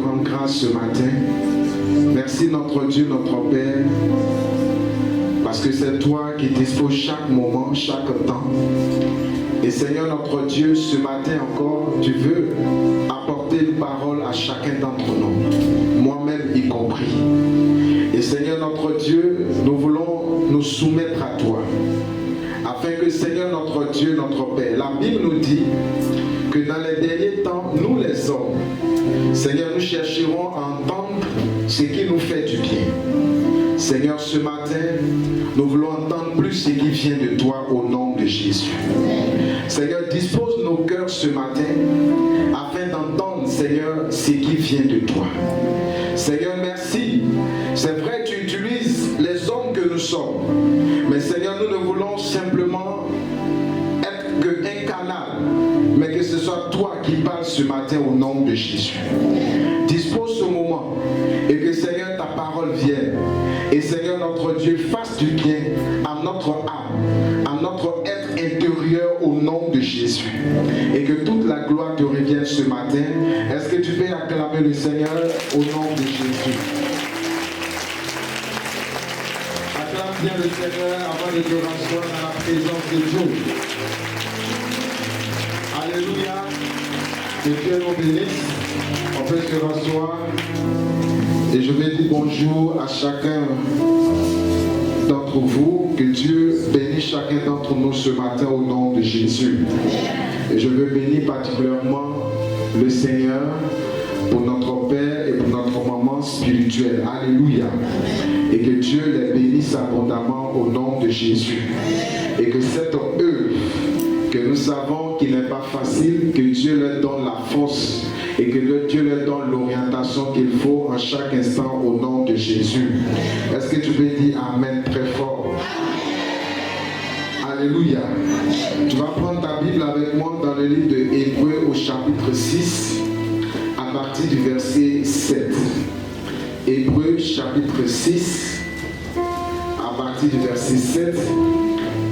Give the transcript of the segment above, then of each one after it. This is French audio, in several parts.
rendre grâce ce matin. Merci notre Dieu, notre Père, parce que c'est toi qui disposes chaque moment, chaque temps. Et Seigneur notre Dieu, ce matin encore, tu veux apporter une parole à chacun d'entre nous, moi-même y compris. Et Seigneur notre Dieu, nous voulons nous soumettre à toi, afin que Seigneur notre Dieu, notre Père, la Bible nous dit que dans les derniers temps, nous les hommes, Seigneur, nous chercherons à entendre ce qui nous fait du bien. Seigneur, ce matin, nous voulons entendre plus ce qui vient de toi au nom de Jésus. Seigneur, dispose nos cœurs ce matin afin d'entendre, Seigneur, ce qui vient de toi. Seigneur, merci. C'est vrai, tu utilises les hommes que nous sommes. Mais Seigneur, nous ne voulons simplement être qu'un canal, mais que ce soit toi qui parles ce matin au nom de Jésus. Dispose ce moment et que Seigneur, ta parole vienne. Et Seigneur, notre Dieu, fasse du bien à notre âme, à notre être intérieur au nom de Jésus. Et que toute la gloire te revienne ce matin. Est-ce que tu peux acclamer le Seigneur au nom de Jésus? Acclame bien le Seigneur avant de te rasseoir dans la présence de Dieu. Alléluia. Que Dieu nous bénisse. On peut se rasseoir. Et je vais dire bonjour à chacun d'entre vous. Que Dieu bénisse chacun d'entre nous ce matin au nom de Jésus. Et je veux bénir particulièrement le Seigneur pour notre Père et pour notre maman spirituelle. Alléluia. Et que Dieu les bénisse abondamment au nom de Jésus. Et que cette œuvre que nous savons qu'il n'est pas facile, que Dieu leur donne la force et que Dieu leur donne l'orientation qu'il faut en chaque instant au nom de Jésus. Est-ce que tu peux dire Amen très fort? Alléluia. Tu vas prendre ta Bible avec moi dans le livre de Hébreux au chapitre 6 à partir du verset 7. Hébreux chapitre 6 à partir du verset 7.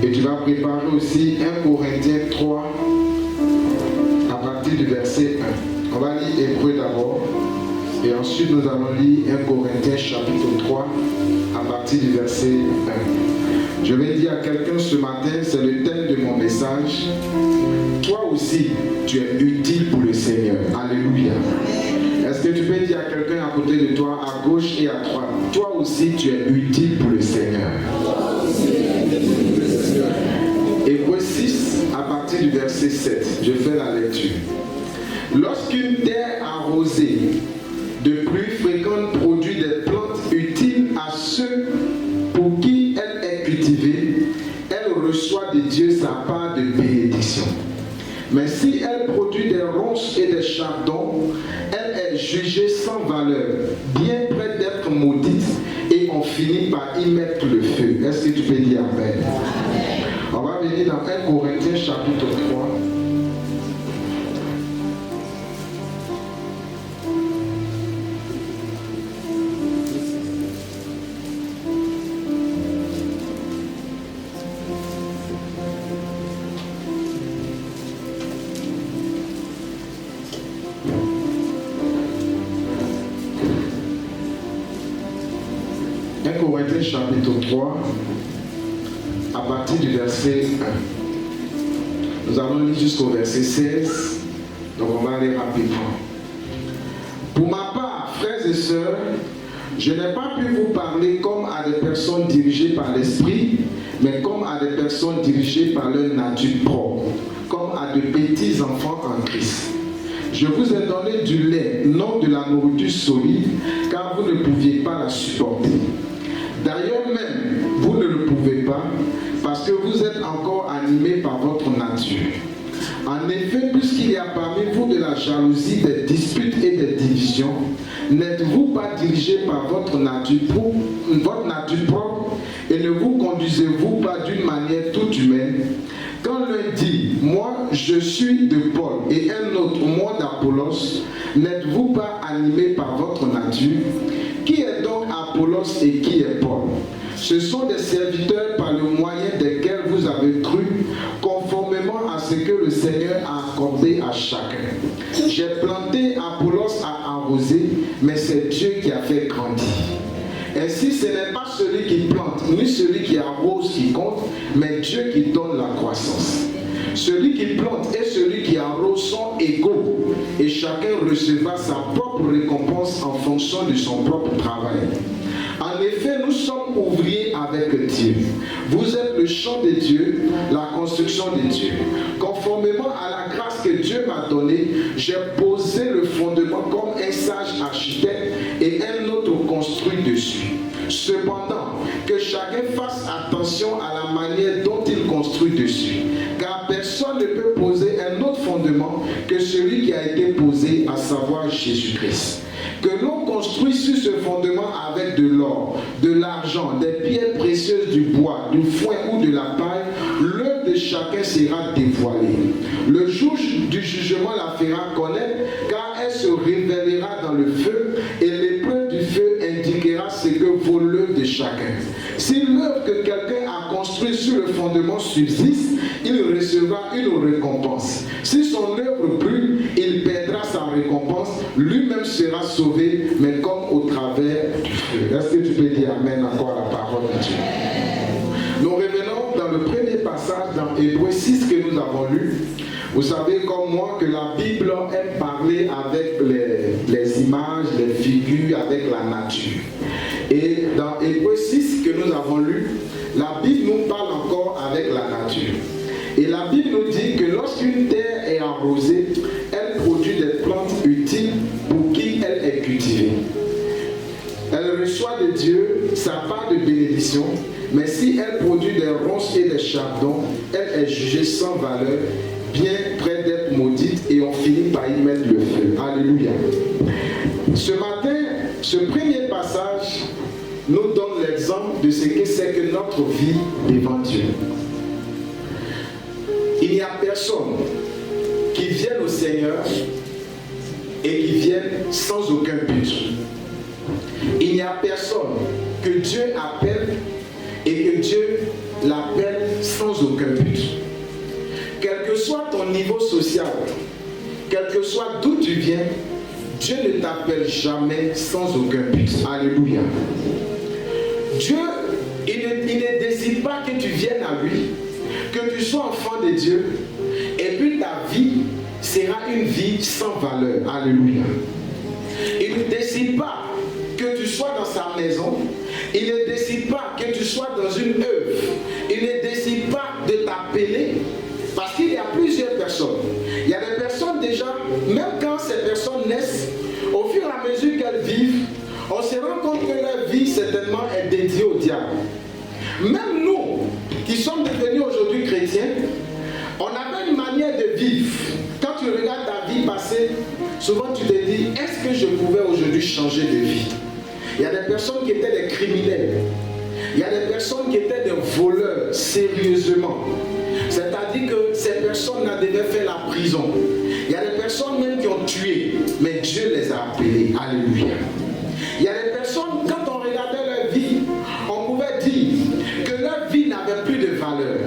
Et tu vas préparer aussi 1 Corinthiens 3 à partir du verset 1. On va lire Hébreux d'abord. Et ensuite nous allons lire 1 Corinthiens chapitre 3 à partir du verset 1. Je vais dire à quelqu'un ce matin, c'est le thème de mon message. Toi aussi, tu es utile pour le Seigneur. Alléluia. Est-ce que tu peux dire à quelqu'un à côté de toi, à gauche et à droite, toi aussi, tu es utile pour le Seigneur. Hébreux 6, à partir du verset 7, je fais la lecture. Lorsqu'une terre arrosée de pluie fréquente produit des plantes utiles à ceux pour qui elle est cultivée, elle reçoit de Dieu sa part de bénédiction. Mais si elle produit des ronces et des chardons, elle est jugée sans valeur, bien près d'être maudite, et on finit par y mettre le feu. Est-ce que tu peux dire Amen? On va venir dans 1 Corinthiens chapitre 3. Corinthiens chapitre 3 à partir du verset 1. Nous allons lire jusqu'au verset 16. Donc on va aller rapidement. Pour ma part, frères et sœurs, je n'ai pas pu vous parler comme à des personnes dirigées par l'esprit, mais comme à des personnes dirigées par leur nature propre, comme à de petits enfants en Christ. Je vous ai donné du lait, non de la nourriture solide, car vous ne pouviez pas la supporter. D'ailleurs même, vous ne le pouvez pas, parce que vous êtes encore animés par votre nature. En effet, puisqu'il y a parmi vous de la jalousie, des disputes et des divisions, n'êtes-vous pas dirigés par votre nature propre et ne vous conduisez-vous pas d'une manière toute humaine? Quand l'un dit, moi je suis de Paul, et un autre, moi d'Apollos, n'êtes-vous pas animés par votre nature? Qui est donc Apollos et qui est Paul? Ce sont des serviteurs par le moyen desquels vous avez cru, conformément à ce que le Seigneur a accordé à chacun. J'ai planté, Apollos a arrosé, mais c'est Dieu qui a fait grandir. Ainsi, ce n'est pas celui qui plante, ni celui qui arrose qui compte, mais Dieu qui donne la croissance. Celui qui plante et celui qui arrose sont égaux, et chacun recevra sa propre récompense en fonction de son propre travail. En effet, nous sommes ouvriers avec Dieu. Vous êtes le champ de Dieu, la construction de Dieu. Conformément à la grâce que Dieu m'a donnée, j'ai posé le fondement comme un sage architecte et un autre construit dessus. Cependant, que chacun fasse attention à la manière dont il construit dessus, car personne ne peut poser un autre fondement que celui qui a été posé, à savoir Jésus-Christ. Que l'on construit sur ce fondement avec de l'or, de l'argent, des pierres précieuses, du bois, du foin ou de la paille, l'œuvre de chacun sera dévoilée. Le jour du jugement la fera connaître, car elle se révélera dans le feu, et l'épreuve du feu indiquera ce que vaut l'œuvre de chacun. Si l'œuvre que quelqu'un a construite sur le fondement subsiste, il recevra une récompense. Si son œuvre brûle, il perdra sa récompense, lui-même sera sauvé, mais comme au travers du feu. Est-ce que tu peux dire Amen encore à la parole de Dieu? Nous revenons dans le premier passage dans Hébreux 6 que nous avons lu. Vous savez comme moi que la Bible aime parler avec les images, les figures, avec la nature. Et dans Hébreux 6 que nous avons lu, la Bible nous parle encore avec la nature. Et la Bible nous dit que lorsqu'une terre est arrosée, elle produit des plantes utiles pour qui elle est cultivée. Elle reçoit de Dieu sa part de bénédiction, mais si elle produit des ronces et des chardons, elle est jugée sans valeur, bien près d'être maudite, et on finit par y mettre le feu. Alléluia. Ce matin, ce premier passage nous donne l'exemple de ce que c'est que notre vie devant Dieu. Il n'y a personne qui vienne au Seigneur et qui vienne sans aucun but. Il n'y a personne que Dieu appelle et que Dieu l'appelle sans aucun but. Quel que soit ton niveau social, quel que soit d'où tu viens, Dieu ne t'appelle jamais sans aucun but. Alléluia. Dieu, il ne désire pas que tu viennes à lui, que tu sois enfant de Dieu, et puis ta vie sera une vie sans valeur. Alléluia. Il ne décide pas que tu sois dans sa maison. Il ne décide pas que tu sois dans une œuvre. Il ne décide pas de t'appeler. Parce qu'il y a plusieurs personnes. Il y a des personnes déjà, même quand ces personnes naissent, au fur et à mesure qu'elles vivent, on se rend compte que leur vie certainement est dédiée au diable. Même nous, qui sommes devenus aujourd'hui chrétiens, on avait une manière de vivre. Quand tu regardes ta vie passée, souvent tu te dis, est-ce que je pouvais aujourd'hui changer de vie? Il y a des personnes qui étaient des criminels. Il y a des personnes qui étaient des voleurs, sérieusement. C'est-à-dire que ces personnes devaient faire la prison. Il y a des personnes même qui ont tué, mais Dieu les a appelés. Alléluia. Il y a des personnes, quand on regardait leur vie, on pouvait dire que leur vie n'avait plus de valeur.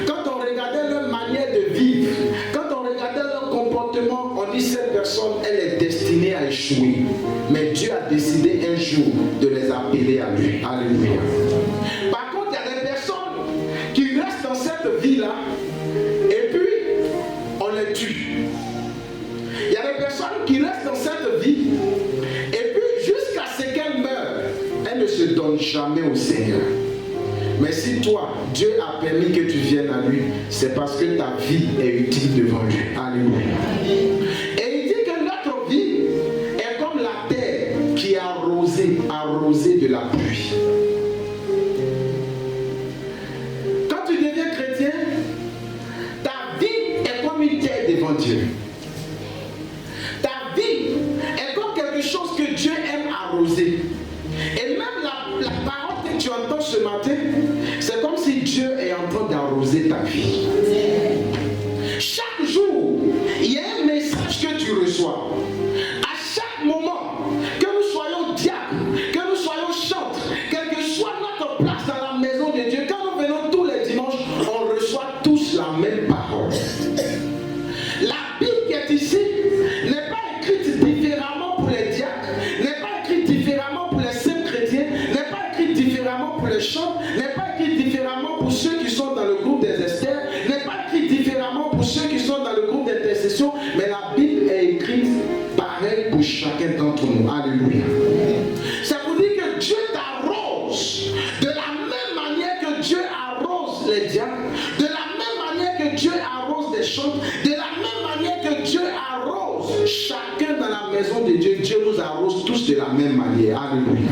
Quand on regardait leur manière de vivre, quand on regardait leur comportement, on dit cette personne, elle est destinée à échouer. Mais Dieu a décidé un jour de les appeler à lui. Alléluia. Par contre, il y a des personnes qui restent dans cette vie-là et puis on les tue. Il y a des personnes qui restent dans cette vie et puis jusqu'à ce qu'elles meurent, elles ne se donnent jamais au Seigneur. Mais si toi, Dieu a permis que tu viennes à lui, c'est parce que ta vie est utile devant lui. Alléluia. Et il dit que notre vie est comme la terre qui est arrosée de la pluie. Quand tu deviens chrétien, ta vie est comme une terre devant Dieu. Ta vie est comme quelque chose que Dieu aime arroser. Et même la parole que tu entends ce matin, c'est comme si Dieu est en train d'arroser ta vie. Chaque jour, il y a un message que tu reçois. À chaque moment, que nous soyons diacres, que nous soyons chantres, quelle que soit notre place dans la maison de Dieu, quand nous venons tous les dimanches, on reçoit tous la même parole. La Bible qui est ici n'est pas écrite différemment pour les chante n'est pas écrit différemment pour ceux qui sont dans le groupe des Esther, n'est pas écrit différemment pour ceux qui sont dans le groupe d'intercession, mais la Bible est écrite pareil pour chacun d'entre nous. Alléluia. Ça vous dit que Dieu t'arrose de la même manière que Dieu arrose les diacres, de la même manière que Dieu arrose les chants, de la même manière que Dieu arrose chacun dans la maison de Dieu. Dieu nous arrose tous de la même manière. Alléluia.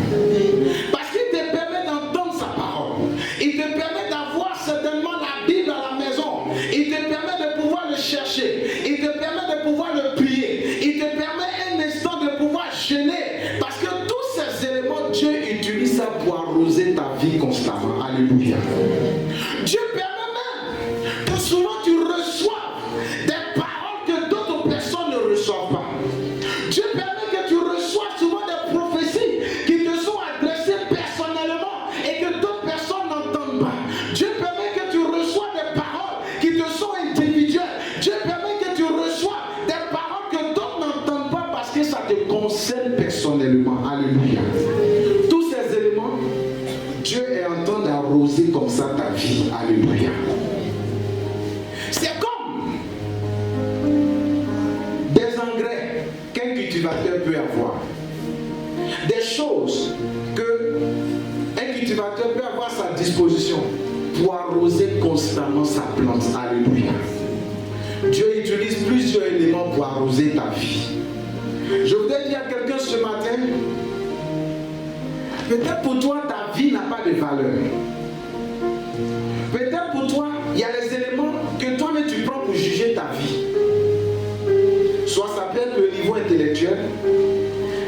Parce qu'il te permet d'entendre sa parole. Il te permet d'avoir certainement la Bible à la maison. Il te permet de pouvoir le chercher. Il te permet de pouvoir le prier. Il te permet un instant de pouvoir jeûner. Parce que tous ces éléments, Dieu utilise ça pour arroser ta vie constamment. Alléluia. Dieu permet même que souvent tu reçoives des paroles que d'autres personnes ne reçoivent pas. Dieu permet que tu reçoives souvent des prophéties qui te sont adressées personnellement et que d'autres personnes n'entendent pas. Dieu permet que tu reçoives des paroles qui te sont individuelles. Dieu permet que tu reçoives des paroles que d'autres n'entendent pas parce que ça te concerne personnellement. Alléluia. Tous ces éléments, Dieu est en train d'arroser comme ça ta vie. Alléluia. C'est comme des engrais qu'un cultivateur peut avoir. Des choses qu'un cultivateur peut avoir à sa disposition pour arroser constamment sa plante. Alléluia. Dieu utilise plusieurs éléments pour arroser ta vie. Je voudrais dire à quelqu'un ce matin, peut-être pour toi ta vie n'a pas de valeur. Peut-être pour toi il y a des éléments que toi-même tu prends pour juger ta vie. Soit ça peut être le niveau intellectuel,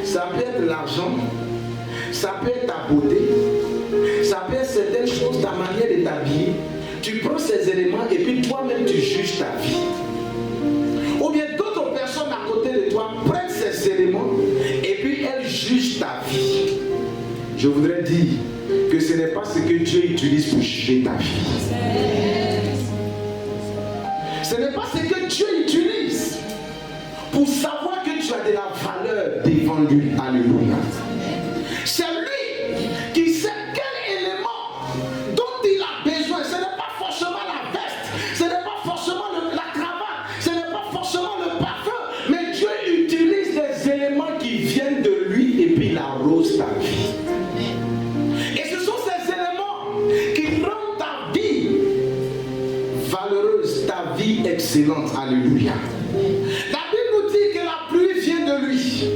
ça peut être l'argent, ça peut être ta beauté, ça peut être certaines choses, ta manière de t'habiller. Tu prends ces éléments et puis toi-même tu juges ta vie. Ou bien d'autres personnes à côté de toi prennent ces éléments et puis elles jugent ta vie. Je voudrais dire que ce n'est pas ce que Dieu utilise pour juger ta vie. Ce n'est pas ce que Dieu utilise pour savoir que tu as de la valeur devant lui. Alléluia. C'est lui qui sait quel élément dont il a besoin. Ce n'est pas forcément la veste, ce n'est pas forcément la cravate, ce n'est pas forcément le parfum, mais Dieu utilise des éléments qui viennent de lui et puis il arrose ta vie. Et ce sont ces éléments qui rendent ta vie valeureuse, ta vie excellente. Alléluia. La Bible nous dit que la pluie vient de lui.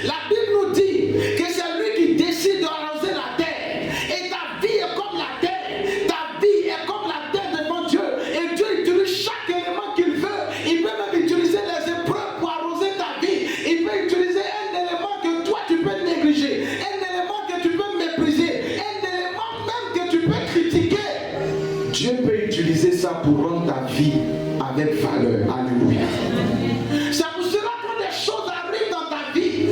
La Bible nous dit que c'est lui qui décide d'arroser la terre. Et ta vie est comme la terre. Ta vie est comme la terre devant Dieu. Et Dieu utilise chaque élément qu'il veut. Il peut même utiliser les épreuves pour arroser ta vie. Il peut utiliser un élément que toi tu peux négliger. Un élément que tu peux mépriser. Un élément même que tu peux critiquer. Dieu peut utiliser ça pour rendre ta vie avec valeur. Alléluia. C'est pour cela que quand des choses arrivent dans ta vie,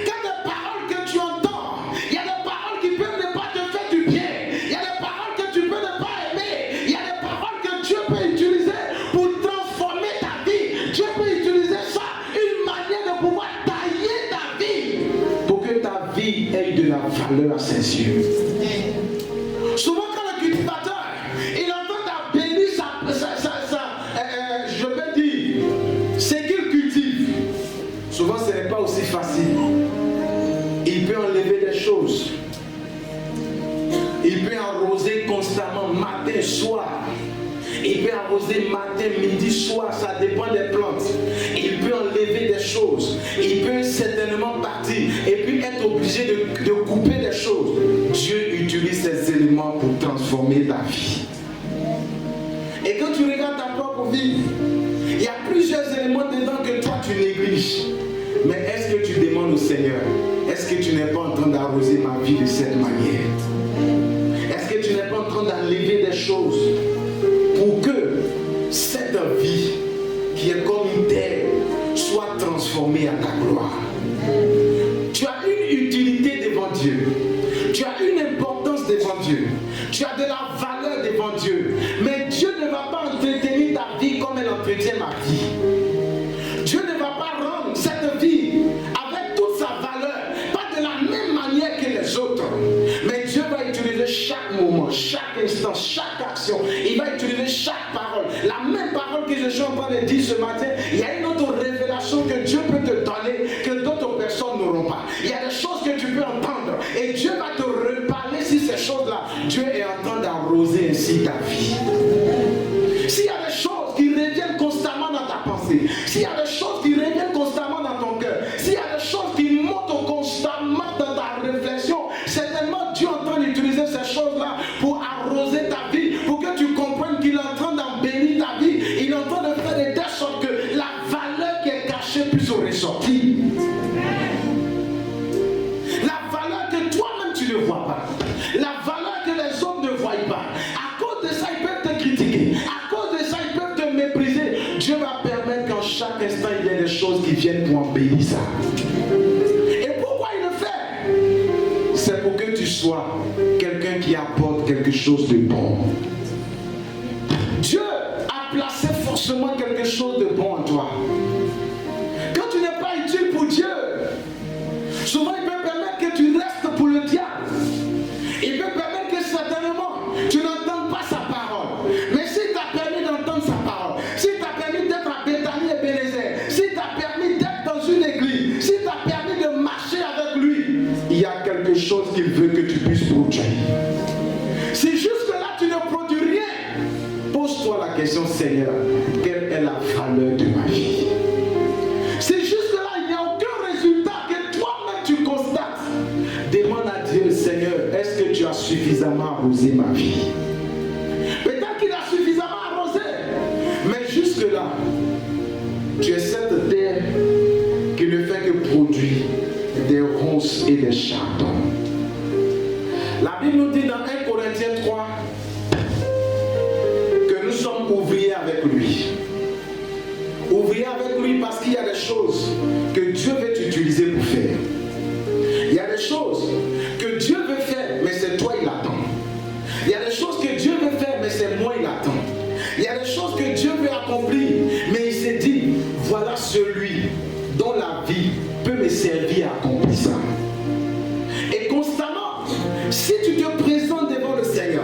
quand des paroles que tu entends, il y a des paroles qui peuvent ne pas te faire du bien, il y a des paroles que tu peux ne pas aimer, il y a des paroles que Dieu peut utiliser pour transformer ta vie. Dieu peut utiliser ça, une manière de pouvoir tailler ta vie pour que ta vie ait de la valeur à ses yeux. Souvent quand le cultivateur il entend ta bénir je peux dire ce qu'il cultive, souvent ce n'est pas aussi facile. Il peut enlever des choses, il peut arroser constamment matin, soir. Il peut arroser matin, midi, soir, ça dépend des plantes. Il peut enlever des choses. Il peut certainement partir et puis être obligé de couper des choses. Dieu utilise ces éléments pour transformer ta vie. Et quand tu regardes ta propre vie, il y a plusieurs éléments dedans que toi tu négliges. Mais est-ce que tu demandes au Seigneur, est-ce que tu n'es pas en train d'arroser ma vie de cette manière? Est-ce que tu n'es pas en train d'enlever des choses pour que cette vie qui est comme une terre soit transformée à ta gloire? Tu as une utilité devant Dieu. Tu as une importance devant Dieu. Tu as de la valeur devant Dieu. Mais Dieu ne va pas entretenir ta vie comme elle entretient ma vie. Dieu ne va pas rendre cette vie avec toute sa valeur, pas de la même manière que les autres. Mais Dieu va utiliser chaque moment chaque instant, chaque action. Il va utiliser chaque parole. La même parole que je suis en train de dire ce matin, il y a une autre révélation que Dieu peut te donner que d'autres personnes n'auront pas. Il y a des choses que tu peux entendre et Dieu va te reparler sur ces choses-là. Dieu est en train d'arroser ainsi ta vie. S'il y a des choses qui reviennent constamment dans ta pensée, s'il y a des choses qui reviennent constamment dans ton cœur, s'il y a des choses qui montent constamment dans ta réflexion, certainement Dieu est en train d'utiliser ces choses-là pour arroser ta vie, pour que tu comprennes qu'il est en train d'embellir ta vie. Il est en train de faire de telle sorte que la valeur qui est cachée puisse ressortir. La valeur que toi-même tu ne vois pas, la valeur que les autres ne voient pas. À cause de ça, ils peuvent te critiquer. À cause de ça, ils peuvent te mépriser. Dieu va permettre qu'en chaque instant, il y ait des choses qui viennent pour embellir ça. Et pourquoi il le fait? C'est pour que tu sois quelqu'un qui apporte quelque chose de bon. Dieu a placé forcément quelque chose de bon en toi. Quand tu n'es pas utile pour Dieu, souvent il peut permettre que tu restes pour le diable. Il peut permettre que certainement tu n'entends pas sa parole. Mais s'il t'a permis d'entendre sa parole, s'il t'a permis d'être à Bethany et Bénézer, s'il t'a permis d'être dans une église, s'il t'a permis de marcher avec lui, il y a quelque chose qu'il veut que tu puisses produire. Si jusque-là tu ne produis rien, pose-toi la question, Seigneur, quelle est la valeur de ma vie? Si jusque-là il n'y a aucun résultat que toi-même tu constates, demande à Dieu, Seigneur, est-ce que tu as suffisamment arrosé ma vie? Peut-être qu'il a suffisamment arrosé, mais jusque-là, tu es cette terre qui ne fait que produire des ronces et des chardons. La Bible nous dit dans 1 Corinthiens 3 que nous sommes ouvriers avec lui. Ouvriers avec lui parce qu'il y a des choses que Dieu veut t'utiliser pour faire. Il y a des choses que Dieu veut faire, mais c'est toi il attend. Il y a des choses que Dieu veut faire, mais c'est moi il attend. Il y a des choses que Dieu veut accomplir, mais il s'est dit, voilà celui dont la vie peut me servir à accomplir ça. Et constamment, si tu te présentes devant le Seigneur,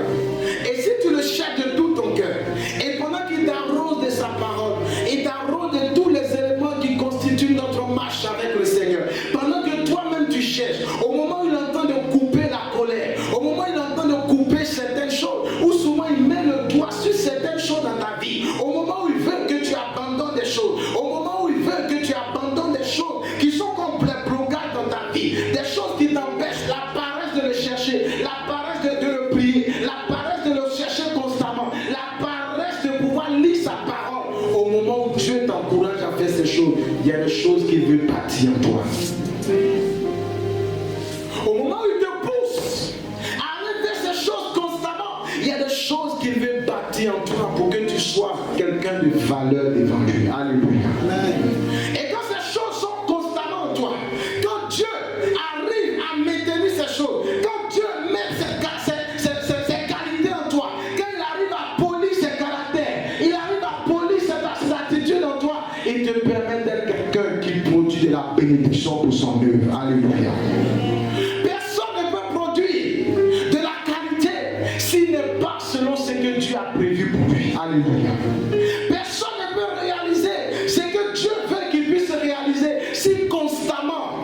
et si tu le cherches de tout ton cœur, et pendant qu'il t'arrose de sa parole, il t'arrose de tous les éléments qui constituent notre marche avec le Seigneur, pendant que toi-même tu cherches, au moment où il est en train de couper la colère, au moment où il est en train de couper certaines choses, ou souvent il met le doigt sur certaines choses dans ta vie, au moment où il veut que tu abandonnes des choses, au moment où il veut que tu abandonnes des choses qui sont comme des blocages dans ta vie, des choses qui t'empêchent, la paresse de le chercher, la paresse de le prier, la paresse de le chercher constamment, la paresse de pouvoir lire sa parole. Au moment où Dieu t'encourage à faire ces choses, il y a des choses qu'il veut bâtir en toi. Au moment où il te pousse à aller faire ces choses constamment, il y a des choses qu'il veut bâtir en toi pour que tu sois quelqu'un de valeur devant lui. Alléluia. Et quand ces choses sont constamment en toi, quand Dieu arrive à maintenir ces choses, quand Dieu met ses qualités en toi, quand il arrive à polir ses caractères, il arrive à polir cette attitude en toi, il te permet d'être quelqu'un qui produit de la bénédiction pour son œuvre. Alléluia. Personne ne peut produire de la qualité s'il n'est pas selon ce que Dieu a prévu pour lui. Alléluia. Personne ne peut réaliser ce que Dieu veut qu'il puisse réaliser si constamment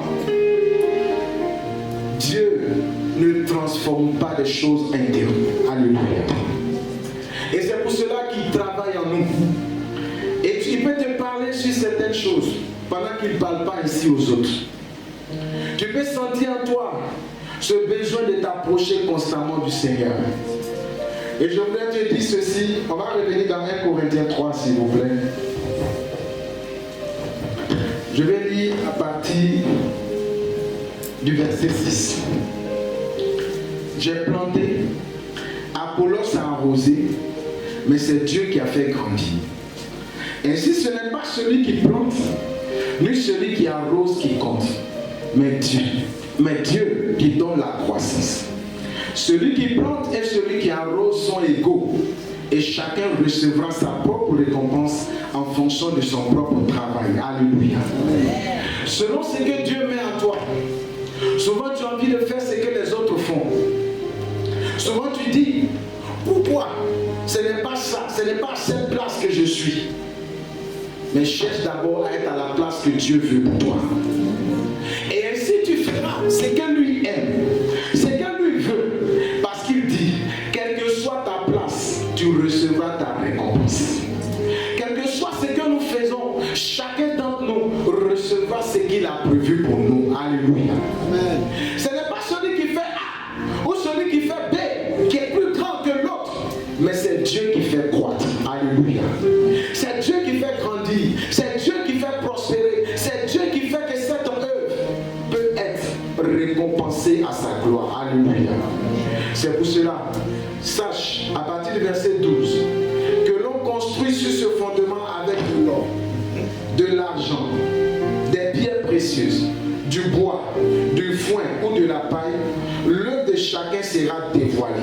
Dieu ne transforme pas des choses internes. Alléluia. Et c'est pour cela qu'il travaille en nous. Et il peut te parler sur certaines choses pendant qu'il ne parle pas ici aux autres. Tu peux sentir en toi ce besoin de t'approcher constamment du Seigneur. Et je voudrais te dire ceci. On va revenir dans 1 Corinthiens 3, s'il vous plaît. Je vais lire à partir du verset 6. J'ai planté, Apollos a arrosé, mais c'est Dieu qui a fait grandir. Ainsi, ce n'est pas celui qui plante, ni celui qui arrose qui compte, mais Dieu qui donne la croissance. Celui qui plante et celui qui arrose sont égaux, et chacun recevra sa propre récompense en fonction de son propre travail. Alléluia. Selon ce que Dieu met en toi, souvent tu as envie de faire ce que les autres font. Souvent tu dis, n'est pas ça, ce n'est pas à cette place que je suis. Mais cherche d'abord à être à la place que Dieu veut pour toi. Et ainsi tu feras ce que lui aime, ce que lui veut. Parce qu'il dit, quelle que soit ta place, tu recevras ta récompense. Quel que soit ce que nous faisons, chacun d'entre nous recevra ce qu'il a prévu pour nous. Alléluia. Amen. Ce n'est pas celui qui fait A ou celui qui fait B qui est plus grand que l'autre, mais c'est Dieu qui fait croître. Alléluia. C'est Dieu qui fait grandir. C'est Dieu qui fait prospérer. C'est Dieu qui fait que cette œuvre peut être récompensée à sa gloire. Alléluia. C'est pour cela, sache, à partir du verset 12, que l'on construit sur ce fondement avec de l'or, de l'argent, des pierres précieuses, du bois, du foin ou de la paille. L'œuvre de chacun sera dévoilée.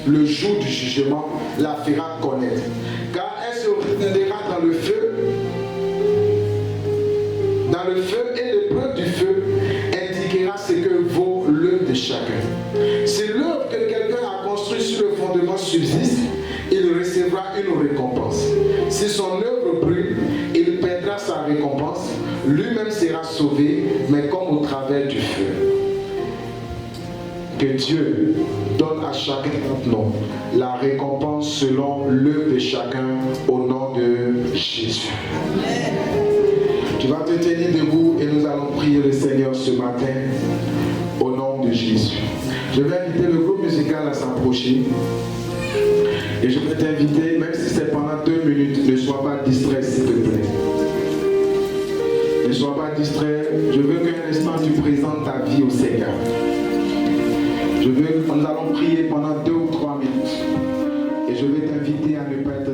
Le jour du jugement la fera connaître. Car elle se révélera dans le feu. Dans le feu, et l'épreuve du feu indiquera ce que vaut l'œuvre de chacun. Si l'œuvre que quelqu'un a construite sur le fondement subsiste, il recevra une récompense. Si son œuvre brûle, il perdra sa récompense. Lui-même sera sauvé, mais comme au travers du feu. Que Dieu donne à chacun d'entre nous la récompense selon l'œuvre de chacun au nom de Jésus. Tu vas te tenir debout et nous allons prier le Seigneur ce matin au nom de Jésus. Je vais inviter le groupe musical à s'approcher. Et je vais t'inviter, même si c'est pendant 2 minutes, ne sois pas distrait s'il te plaît. Ne sois pas distrait. Je veux qu'un instant tu présentes ta vie au Seigneur. Nous allons prier pendant 2 ou 3 minutes. Et je vais t'inviter à ne pas être